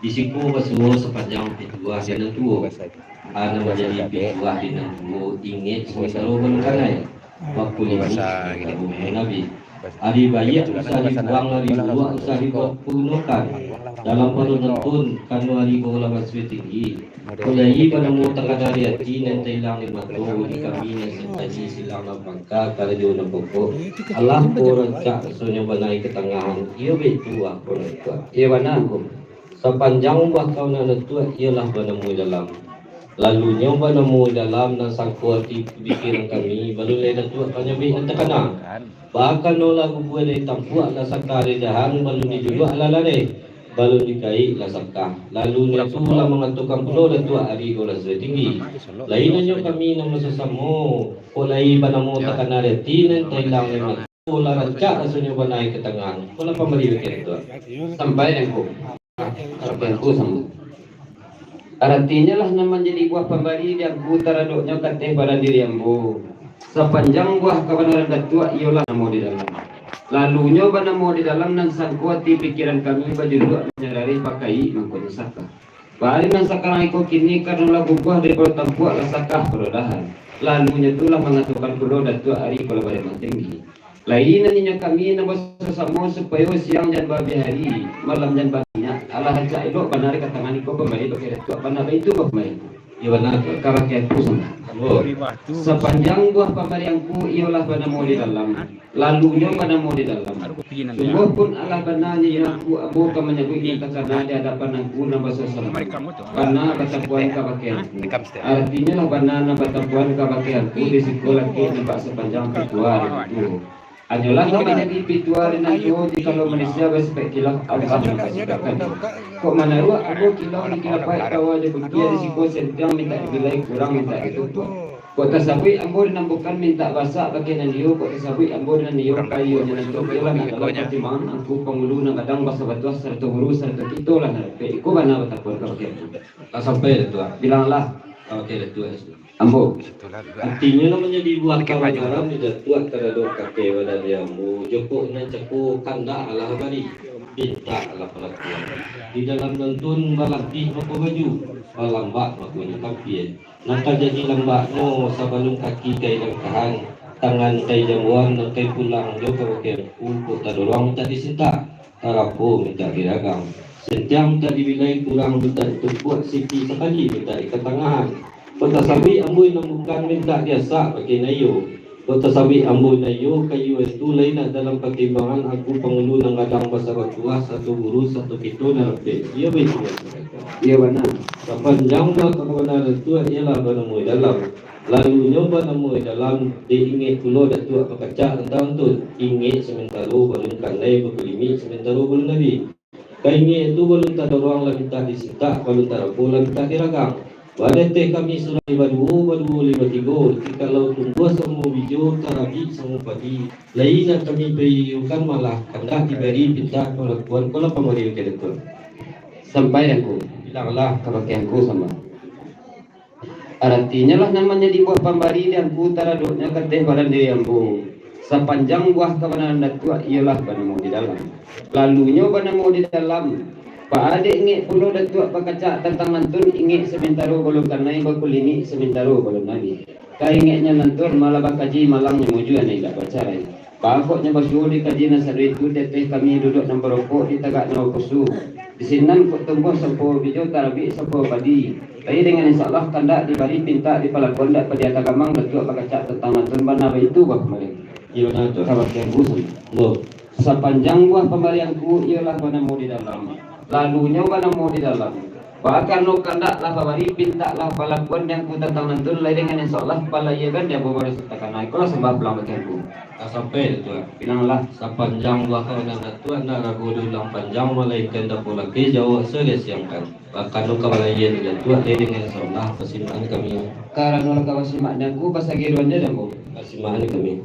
Di siku basuh sepanjang pituah dia tua. Ana menjadi pituah di nanggu ingit sementara belum kanai. Waktu ini Nabi. Ari bayi usah dibuang lari dua usah dipergunakan. Dalam peruntutan kanu ari bola masih tinggi. Kulai penemu takadari hati nanti hilang di matu di kami nasi silang bangka kalau dia nak pokok. Allah poracak soalnya banai ketengahan. Ia betul aku nak. Ia mana aku. Sepanjang waktu nana tua ialah bertemu dalam. Lalu nyoba nemu dalam dan sangkut di pikiran kami baru leda tua banyak bingung terkena. Bahkan nolah bubuh dari tampuak lah sakari dahan baru dijual lah lade. Baru dikai lah sakah. Lalu nitulah mengaturkan pulau dan tua hari golah setinggi. Lainnya kami nama sesamo. Oleh banamu terkena reti nanti hilang lemak. Pola rancak rasanya banai ke tangan. Pola pemberi bikin itu. Sampai aku. Aku sambung. Artinya lah nama jadi buah pemberi yang ku taraduknya kateh pada diri ambu. Sepanjang buah kebenaran datua ialah namo di dalam. Lalu nyoba namo di dalam nan sangkuat di pikiran kami baju dua menyadari pakai mangkut sakah. Bari nan sekarang ikut kini karena lagu buah dari pertampuak lah sakah perodahan. Lalu nyatulah mengaturkan kulo datua hari kalau pada tinggi. Lain nanya kami nama sesama supaya siang dan babi hari malam dan baginya Allah haja elok benar kata ngani ko pemberi pakai datuk benar itu kok mai ya benar karakterku sama sepanjang buah pemberianku ialah benamu di dalam lalunya benamu di dalam sungguh pun Allah benarnya aku abu ka menyebut kita karena di hadapan aku nama sesama karena ketakuan kabakianku artinya lah benar nama ketakuan kabakianku di sekolah kita nampak sepanjang pituar itu. Anyolah kami jadi pituar dan aku kalau manusia berspektilah apa yang kasihkan. Kok mana ruak aku kilau di kilapai tawa je begitu di siko sentiang minta dibilai kurang minta itu. Kok tersabui ambo dinambukan minta basak bagian niu kok tersabui ambo dan niu kayu jalan tu ialah adalah pertimbangan aku pengulu nang kadang basa batuah serta guru serta kitolah narepe. Iku mana batakun ka bagian tu. Tak sampai tu. Bilanglah okey tu. Ambo, artinya namanya dibuat kawan-kawan tidak buat terhadap kakek pada dia ambo. Joko nan ceku kanda Allah bari, minta Allah pelakuan. Di dalam nonton balaki apa baju, lambak makunya kapian. Nata jadi lambak no sabalung kaki kay langkahan, tangan kay jamuan na kay pulang joko kay untuk tadorong minta disinta, tarapo minta diragang. Sentiang minta dibilai kurang minta ditumpuk siki sekali minta ikatangahan. Kota sabi amboy nambukan minta biasa pakai nayo. Kota sabi amboy nayo kayo itu lain dalam pertimbangan aku penghulu ng kadang basa batuah satu guru satu kito na rapi. Iya betul. Iya benar. Sepanjang kebenaran itu ialah banamu dalam. Lalu nyoba namu dalam diingit pulo datua pekacak tentang tu ingit sementara belum kanai berkulimi sementara belum nabi. Kaingit itu belum tak dorong lagi tak disita belum tak rapu lagi tak diragang. Wadete kami surah 52 53 kalau tunggu semua video tarabi semua pagi lain yang kami berikan malah kanda diberi pinta perlakuan kalau pemberi itu sampai aku bilanglah kebakianku sama artinya lah namanya di buah pemberi dan ku taraduknya kateh badan diri ambu sepanjang buah kebenaran datua ialah banamu di dalam lalunya banamu di dalam Pak adik ingin pulau datuk pakacak tentang nantun ingin sementara belum kanai berkulini sementara belum nabi. Kau ingatnya nantun malah bakaji malangnya mujuan yang tak baca lagi. Pakoknya basuh di kaji nasari itu teteh kami duduk nombor rokok di tagak nawa kusu. Di sini kok tumbuh sampo video tarabi sampo padi. Tapi dengan insyaallah kandak dibari pinta di palakon dak pada tagamang datuk pakacak tentang nantun bana itu bah kemarin. Ia nantun kabar yang busuk. Loh, sepanjang buah pemberianku ialah banamu di dalam. Lalunya mana mau di dalam. Bahkan no kandak lah pabari pinta lah palakuan yang ku tentang nantun lain dengan insyaallah pala ia kan dia bawa sertakan naik kalau sembah pelang bagianku. Tak sampai tu. Bilanglah sepanjang waktu dan tu anda ragu dulang panjang malaikat dah pula ke jauh sudah siangkan. Bahkan no kabalaya dengan tu lain dengan insyaallah persimaan kami. Karena no kawasimak dan ku pasagiruannya dah bu. Persimaan kami.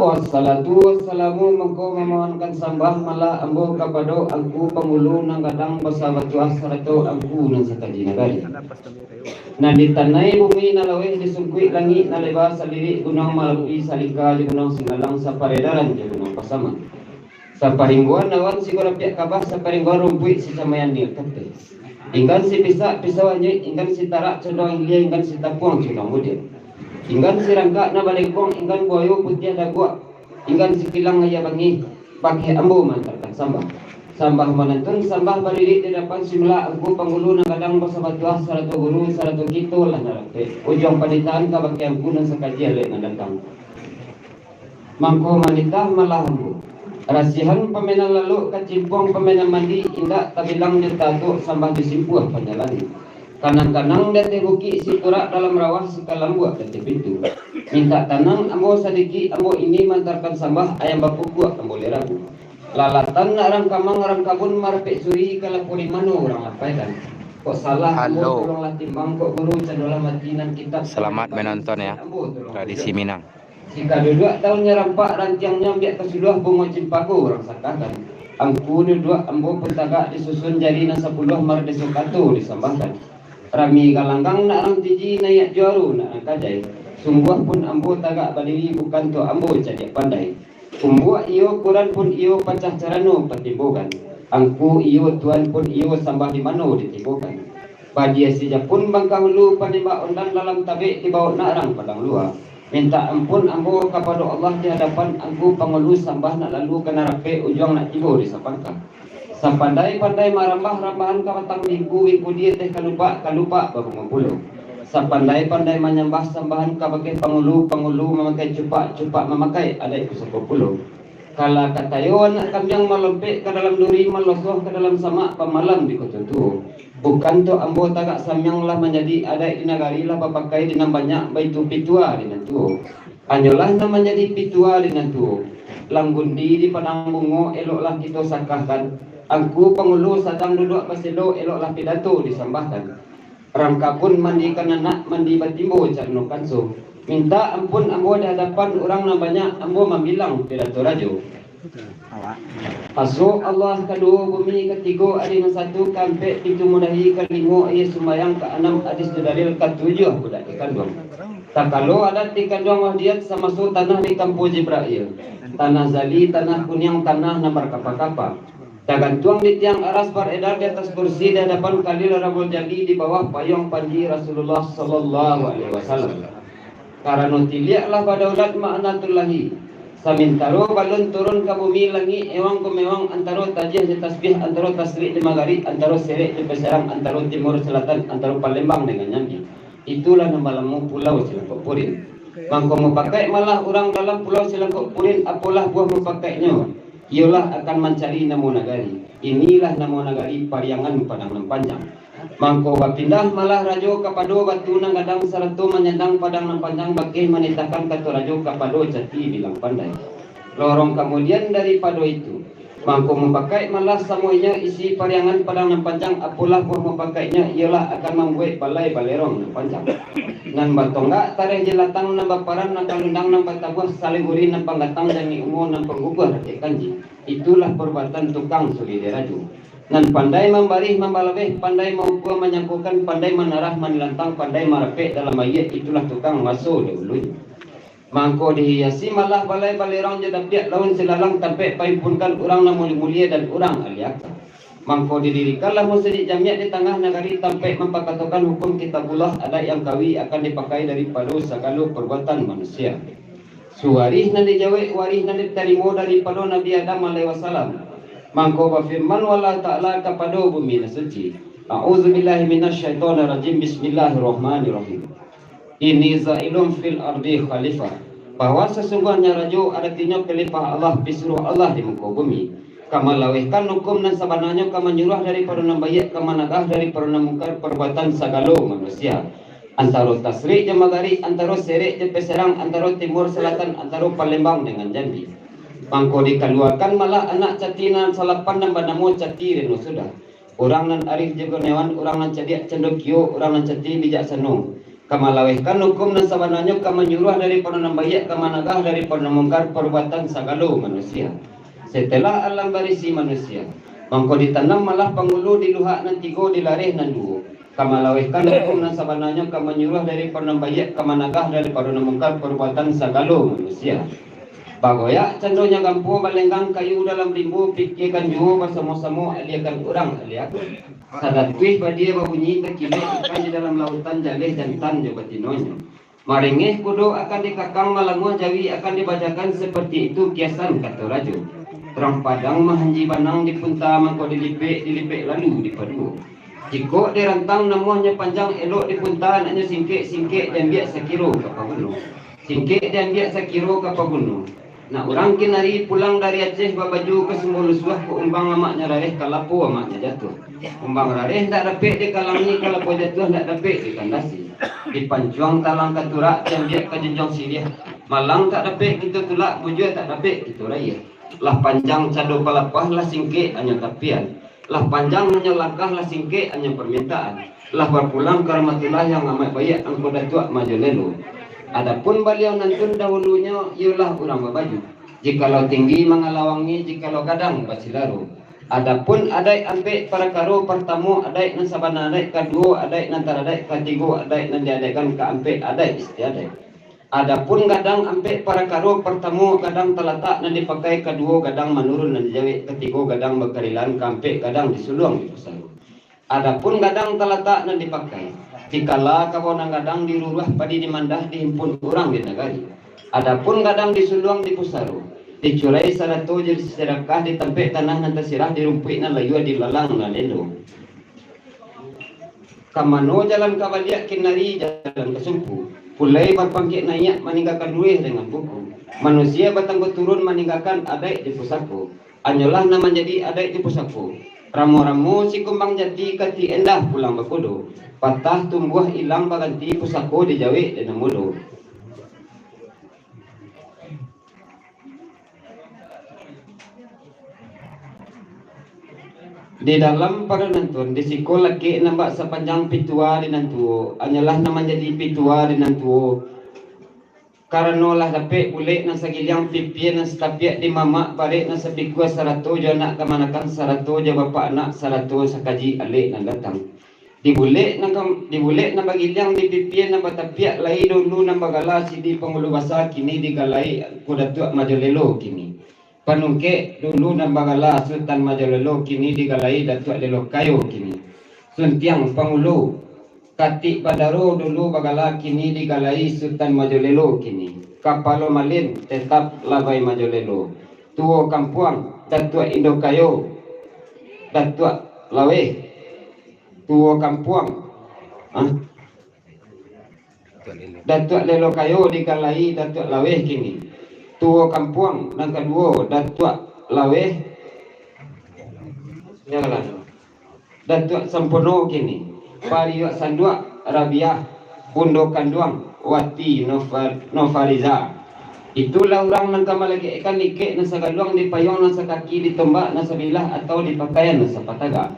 Wassalatu wassalamu mengko memohonkan sambah malah ambo kapado aku pengulu nang kadang basa batuah sarto aku nang sakaji nagari. na ditanay bumi na lawih disungkui langit na lebas saliri gunung malapi salika di gunung singalang sa paredaran di gunung pasaman sa paringguan nawan si golapyak kabah sa paringguan rumpuy si samayan ni kate inggan si pisawanya inggan si tarak condong ilia inggan si tapuang condong mudir inggan si rangka na balengkong inggan buayo putih dagwa inggan si kilang haya bangi pakai ambo mantarkan sambah manantun sambah baliri di depan simula aku panggulu na kadang basa batuah saratu guru saratu gitu lah narape ujung panitaan ka bagi aku nang sakaji ale na datang mangko manitah malah ambo rasihan pamenang lalu kacimpong pamenang mandi indak tabilang dia tato sambah disimpuah panjalani kanang-kanang dati buki si turak dalam rawah si kalambuak dati pintu minta tanang ambo sadiki ambo ini mantarkan sambah ayam bapukuak ambo lerabu lalatan na orang kamang orang kabun marpek suri kalapuri mano orang apa kan kok salah halo tolonglah timbang kok guru cadola matinan kitab selamat menonton ya tradisi Minang jika dua tahunnya rampak rantiangnya biak kesudah bungo cimpaku orang sakakan angku dua ambo pentaga disusun jadi na 10 mar desokatu disambahkan rami galanggang na orang tiji nayak juaru na kajai sungguh pun ambo tagak badiri bukan to ambo jadi pandai Umbuak iyo kuran pun iyo pacah carano patibokan angku iyo tuan pun iyo sambah di mano ditibokan badia sija pun bangka hulu panimba undang dalam tabe dibawa narang padang luar minta ampun ambo kepada Allah di hadapan angku pangulu sambah nak lalu kena rape ujung nak tibo di sapangka sapandai-pandai marambah-rambahan kamatang wiku dia teh kalupa baru mempulau sapandai-pandai menyembah sambahan kabagai pangulu memakai cupak memakai ada itu 10 kala katayo anak kambing melompek ke dalam duri melosoh ke dalam samak pemalam di kututu bukan to ambo tagak samyang lah menjadi ada di nagari lah papakai dengan banyak baitu pitua dengan tu anyolah na menjadi pitua dengan tu langgundi di padang bungo eloklah kita sakahkan angku pangulu sadang duduk paselo eloklah pidato disambahkan rangka pun mandikan anak mandi batimbo carno kanso minta ampun ambo di hadapan orang na banyak ambo membilang pidato rajo aso Allah kedua bumi ketiga adina satu kampe itu mudahi kelima ia sumayang ke 6 hadis dalil ke-7 budak dikandung tak kalau ada dikandung wahdiat sama su tanah di kampung Jibril tanah zali tanah kunyang tanah nambar kapal-kapal gantung di tiang aras beredar di atas kursi di hadapan Khalil Rabul Jali di bawah payung panji Rasulullah sallallahu alaihi wasallam. Karena tiliaklah badaulat ma'natullahi. Samintaro balon turun ke bumi langit ewang kumewang antaro tajih di tasbih antaro tasrik di magari antaro serek di peserang antaro timur selatan antaro Palembang dengan Nyambi. Itulah nama lamu pulau Silangkok Purin. Mangko mau pakai malah orang dalam pulau Silangkok Purin apalah buah mau pakainya. Ialah akan mencari namo nagari. Inilah namo nagari pariangan padang nan panjang. Mangko bapindah malah rajo kapado batu nang gadang saratu menyandang padang nan panjang bakih menitahkan kata rajo kapado jati bilang pandai. Lorong kemudian dari pado itu mangko memakai malah semuanya isi pariangan padang nan panjang apalah buah memakainya ialah akan membuat balai balerong nan panjang. Nan batonggak tareh jelatang nan baparan nan kalundang nan batabuh saliguri nan panggatang dan umum nan penggubah rakyat kanji. Itulah perbuatan tukang suli deraju. Nan pandai membarih membalabeh, pandai mengukur menyangkukan, pandai menarah menilantang, pandai merepek dalam ayat itulah tukang masuk dahulu. Mangko dihiasi malah balai balerong jadapiak laun silalang sampai paipunkan orang nan mulia dan orang aliaka. Mangko didirikanlah masjid jamiat di tengah negari sampai mempakatokan hukum kitabullah ada yang kawi akan dipakai daripada segala perbuatan manusia. Suwarih nan dijawab warih nan diterima daripada Nabi Adam alaihi wasallam. Mangko berfirman wala ta'ala kepada bumi suci. A'udzubillahi minasyaitonir rajim. Bismillahirrahmanirrahim. Ini zailun fil ardi khalifah. Bahwa sesungguhnya rajo artinya khalifah Allah bisuruh Allah di muka bumi. Kama lawihkan hukum dan sabananya kama nyuruh daripada nambayat kama nagah daripada namungkar perbuatan segala manusia. Antara tasrik je magari, antara serek je peserang, antara timur selatan, antara Palembang dengan Jambi. Mangko dikeluarkan malah anak catinan salapan dan banamu cati reno sudah. Orang nan arif je gunawan, orang nan cadiak cendokio, orang nan cati bijaksana. Kama lawihkan hukum dan sabananya kama nyuruh daripada nambayat kama nagah daripada namungkar perbuatan segala manusia. Setelah alam barisi manusia, mangko ditanam malah pangulu di luhak nan tigo di lareh nan duo. kamalawihkan hukum nan sabananya kamanyuruh dari penambayat kamanagah dari mungkar perbuatan sagalo manusia. Bagoya cendonya gampu balenggang kayu dalam rimbu pikirkan juo bersama-sama aliakan orang aliakan sadatwih badia babunyi tekile ikan di dalam lautan jaleh jantan jobatinonya maringeh kudo akan dikakang malanguah jawi akan dibacakan seperti itu kiasan kata rajo terang padang mahanji banang di punta mangko dilipek lalu di padu jiko dirantang namuhnya panjang elok di punta anaknya singkek dan biak sakiro kapa gunung singkek dan biak sakiro kapa gunung. Nah orang kinari pulang dari Aceh babaju ke Semulusuah ke umbang amaknya rareh kalapo amaknya jatuh. Umbang rareh tak dapet di kalangi kalapo jatuh tak dapet di kandasi. Di pancuang talang katurak yang dia ke jenjong siriah. Malang tak dapet kita tulak bujua tak dapet kita raya. Lah panjang cado kalapah lah singkek hanya tapian. Lah panjang hanya langkah lah singkek hanya permintaan. Lah berpulang ke rahmatullah yang amat baik angko datuk maju lelu. Adapun beliau nantun dahulunya ialah orang berbaju. Jikalau tinggi mengalawangi, jikalau kadang basilaru. Adapun adai ambek para karo pertama adai nan sabana adai kedua adai nan taradai ketiga adai nan diadaikan ke ambek adai istiadai. Adapun kadang ambek para karo pertama kadang terletak nan dipakai kedua kadang menurun nan dijawik ketiga kadang berkarilan ke ambek kadang disuluang di pusat. Adapun kadang terletak nan dipakai dikala kawan kadang diruruh padi dimandah dihimpun orang di negari. Adapun kadang disuluang di pusaru, dicurai sarato jadi sedekah di tempat tanah nanti sirah dirumpik nan layu di lalang nan elo. Kamano jalan kabaliak kinari jalan kesumpu. Pulai berpangkit naik meninggalkan duit dengan buku. Manusia batanggo turun meninggalkan adai di pusako. Anyolah nama jadi adai di pusako. Ramu-ramu si kumbang jati kati endah pulang berkudu. Patah tumbuh hilang baganti pusako di jawi dan mulu. Di dalam pada nantun di sikol laki nampak sepanjang pitua di nantu anyalah nama jadi pitua di nantu karena lah dapat boleh nasa gilyang pipi nasa tapiak di mamak balik nasa pikua sarato jo nak kemanakan sarato jo bapak anak sarato sakaji alik nan datang dibulek na bagilyang di pipi na batapiak lai dulu na bagala sidi pengulu basa kini digalai kudatuk majolelo kini panungke dulu na bagala sultan majolelo kini digalai datuk lelo kayo kini suntiang pengulu katik badaro dulu bagala kini digalai sultan majolelo kini kapalo malin tetap labai majolelo tuo kampuang datuk indo kayo datuk lawe tuo kampuang datuk lelo kayo digalai datuk lawe kini tuo kampuang dan kedua datuk lawe jalan datuk sempono kini pariok sanduak rabiah pundo kanduang wati novariza itulah orang nang kama lagi ikan likek nasa galuang di payong nasa kaki di tombak nasa bilah atau di pakaian nasa pataga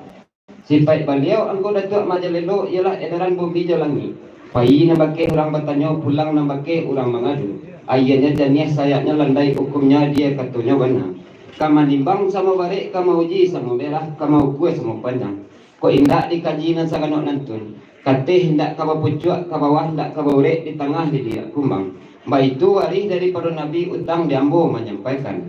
sifat beliau angko datuk majalelo ialah edaran bumi jalangi pai na bake orang bertanya pulang na bake orang mengadu ayatnya janiah sayaknya landai hukumnya dia katunya benar kama nimbang sama barik kama uji sama merah kama ukue sama panjang kok indak dikaji nan saganok nantun katih hendak kaba pucuk ke bawah hendak kaba urek di tengah di dia kumbang mbak itu waris dari para nabi utang diambo menyampaikan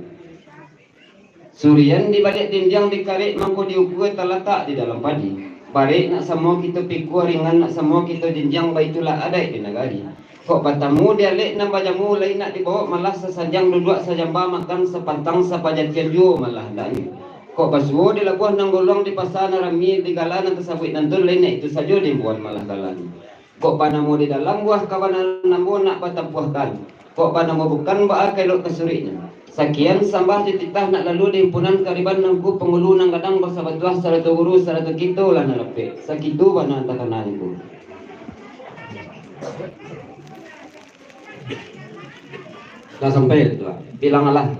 surian di balik dinding dikarik mangko diukur terletak di dalam padi barik nak semua kita pikul ringan nak semua kita jenjang baitulah ada di negari kok batamu dia lek nambah jamu lain nak dibawa malah sesajang duduk sajamba makan sepantang sapajat kenju malah dani kok basuo di labuh nang golong di pasar narami di galan nang tersabut nantun lain itu saja dibuat malah galan kok panamu di dalam buah kawan namu nak batampuahkan kok panamu bukan baak kelok kesuriknya sekian sambah dititah nak lalu di himpunan kariban nangku pengulu nang kadang bersabatuah saratu guru saratu kito lah nalape sakitu bana takananku dah sampai itu bilang Allah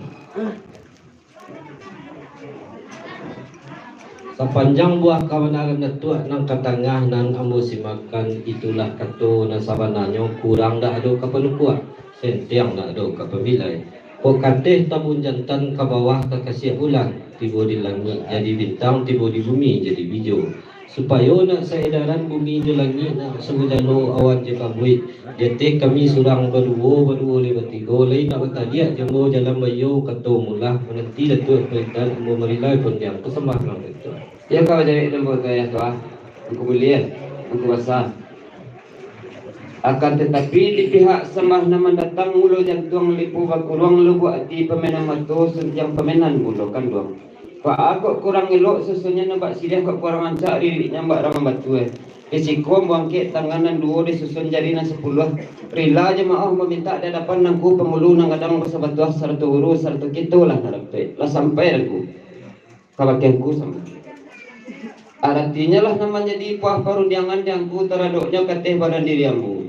sepanjang buah kawanan datuk nang katangah nang ambo simakan itulah katu na sabananyo kurang dah ado kapanu kuat sentiang dah ado kapamilai kok kateh tabun jantan ke bawah ke kasih bulan tiba di langit jadi bintang tiba di bumi jadi bijo supaya nak sa edaran bumi di langit nak sengujano awan je kabui jete kami surang berdua lewat tiga lain nak kata dia jembo jalan bayu kato mulah menanti datuk perintah umur merilai pun yang kesembah lang itu ya kau jadi lembu ya tuah kemuliaan basah akan tetapi di pihak sembah nama datang mulo jantung lipu bakurang lugu ati pemenan matu yang pemenan mulo kan doang Pak aku kurang elok susunya nampak sidah kok kurang ancak diri nyambak ramah batu Risiko bangkit tanganan dua di susun jarinan 10 rila jemaah meminta hadapan nangku pemulu nang kadang bersabatuah sartu urus sartu kitulah harap lah sampai aku kabakianku sama artinya lah namanya di puah parundiangan yang ku teraduknya kateh badan diriamu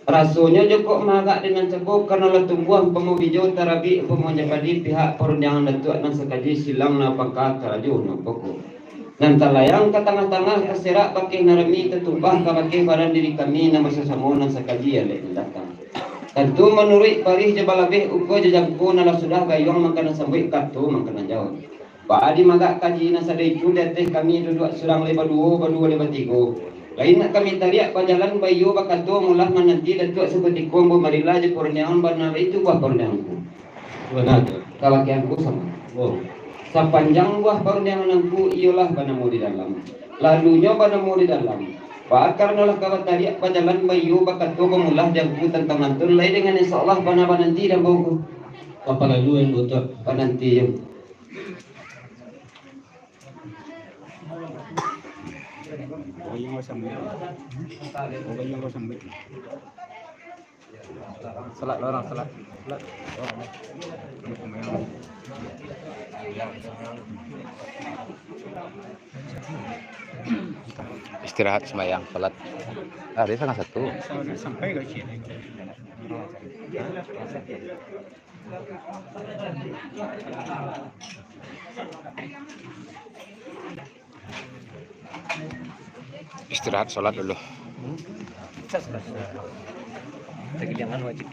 Rasunya joko magak dengan cebok karena lah tumbuhan pemobijo tarabi pemojapadi pihak perundangan datuk nang sekaji silang na pangkat karaju na poko. Nan talayang ke tengah-tengah keserak pakai narami ketumpah ke pakai badan diri kami nama sesamo nang sekaji alek datang. Tentu menurut parih jabalabeh uko jajangku nala sudah gayung mangkana sampai kartu mangkana jauh. Pak adi magak kaji nasa deju dateh kami duduk surang lebar dua lebar tiga. Lain nak kami tariak pajalan bayu bakato mulah menanti datuk seperti kombo marila je pornyangan bana itu buah pornyanganku. Benar tu. Kalakianku sama. Oh. Sepanjang buah pornyanganku ialah bana mu di dalam. Lalunya bana mu di dalam. Pak karena lah kalau tariak pajalan bayu bakato mulah jangku tentang antun lain dengan insyaallah bana nanti dan bauku. Apa lalu yang butuh nanti yang Salat orang salat. Istirahat sembahyang salat. Dia setengah satu. Sampai ke sini. Istirahat salat dulu. Jangan wajib.